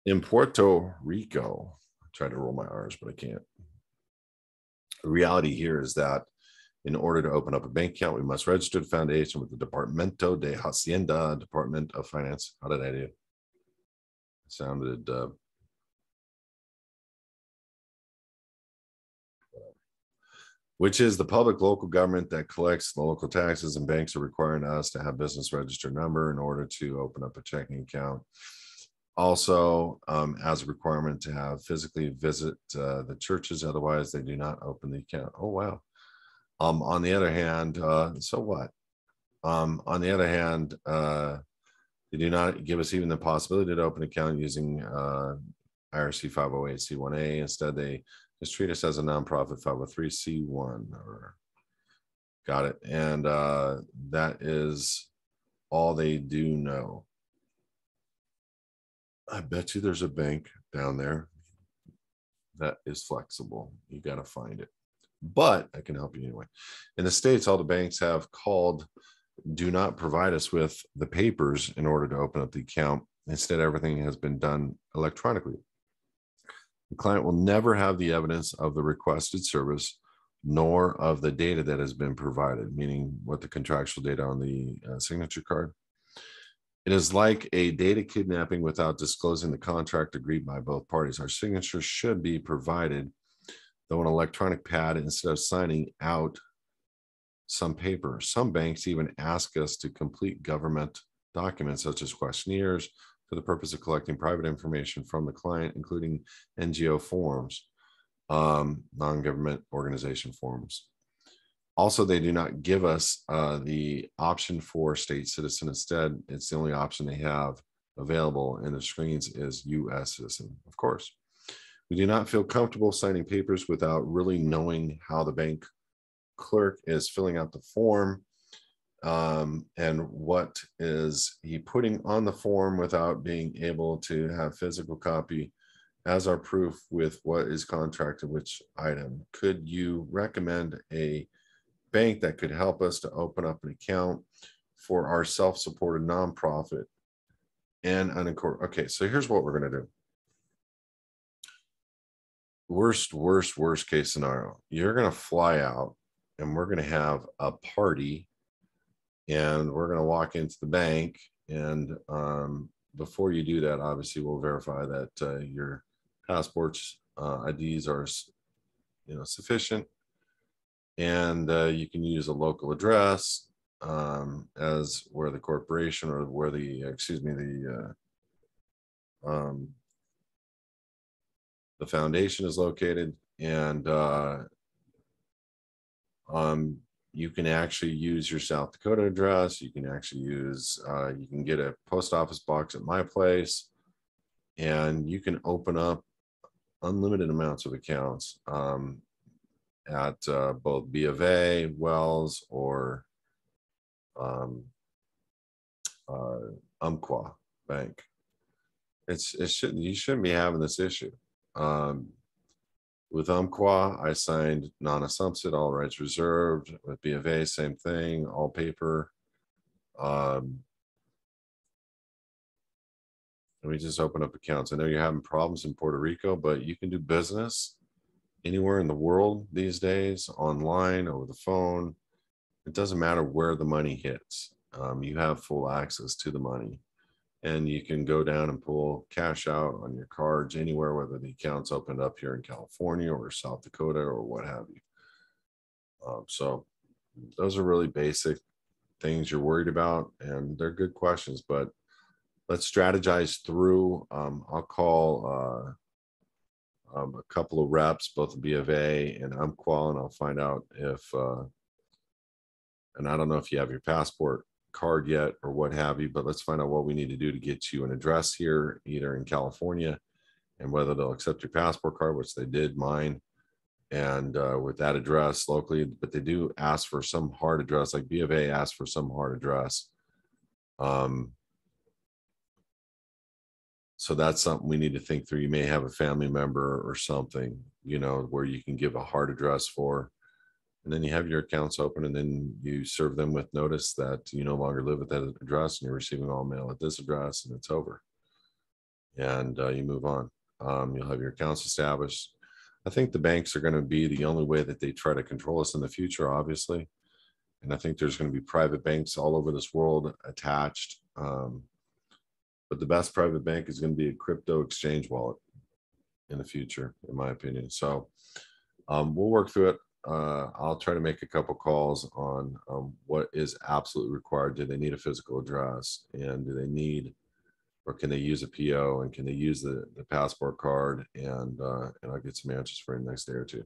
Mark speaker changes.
Speaker 1: In Puerto Rico, I tried to roll my R's, but I can't. The reality here is that in order to open up a bank account, we must register the foundation with the Departamento de Hacienda, Department of Finance. How did I do? Sounded which is the public local government that collects the local taxes, and banks are requiring us to have business register number in order to open up a checking account. Also, as a requirement to have physically visit the churches, otherwise they do not open the account. Oh, wow. On the other hand, so what? On the other hand, they do not give us even the possibility to open an account using IRC 508C1A. Instead, they just treat us as a nonprofit 503C1. Got it. And that is all they do know. I bet you there's a bank down there that is flexible. You got to find it. But I can help you anyway. In the States, all the banks have called, do not provide us with the papers in order to open up the account. Instead, everything has been done electronically. The client will never have the evidence of the requested service, nor of the data that has been provided, meaning what the contractual data on the signature card. It is like a data kidnapping without disclosing the contract agreed by both parties. Our signatures should be provided, though an electronic pad, instead of signing out some paper. Some banks even ask us to complete government documents such as questionnaires for the purpose of collecting private information from the client, including NGO forms, non-government organization forms. Also, they do not give us the option for state citizen. Instead, it's the only option they have available in the screens is U.S. citizen. Of course, we do not feel comfortable signing papers without really knowing how the bank clerk is filling out the form and what is he putting on the form without being able to have physical copy as our proof with what is contracted, which item. Could you recommend a bank that could help us to open up an account for our self-supported nonprofit and unincorporated? Okay, so here's what we're going to do. Worst case scenario. You're going to fly out and we're going to have a party and we're going to walk into the bank. And before you do that, obviously we'll verify that your passports, IDs are, sufficient. And you can use a local address as where the corporation or where the foundation is located. And you can actually use your South Dakota address. You can actually use, you can get a post office box at my place, and you can open up unlimited amounts of accounts at both B of A, Wells, or Umpqua Bank. You shouldn't be having this issue. With Umpqua, I signed non-assumpsit, all rights reserved. With B of A, same thing, all paper. Let me just open up accounts. I know you're having problems in Puerto Rico, but you can do business anywhere in the world these days, online, over the phone. It doesn't matter where the money hits. You have full access to the money. And you can go down and pull cash out on your cards anywhere, whether the account's opened up here in California or South Dakota or what have you. So those are really basic things you're worried about, and they're good questions, but let's strategize through. I'll call a couple of reps, both B of A and Umpqua, and I'll find out if, and I don't know if you have your passport card yet or what have you, but let's find out what we need to do to get you an address here, either in California, and whether they'll accept your passport card, which they did mine, and with that address locally. But they do ask for some hard address, like B of A asked for some hard address. So that's something we need to think through. You may have a family member or something, where you can give a hard address for. And then you have your accounts open, and then you serve them with notice that you no longer live at that address and you're receiving all mail at this address, and it's over. and you move on. You'll have your accounts established. I think the banks are going to be the only way that they try to control us in the future, obviously. And I think there's going to be private banks all over this world attached. But the best private bank is going to be a crypto exchange wallet in the future, in my opinion. So we'll work through it. I'll try to make a couple calls on what is absolutely required. Do they need a physical address? And do they need, or can they use a PO? And can they use the passport card? And I'll get some answers for you the next day or two.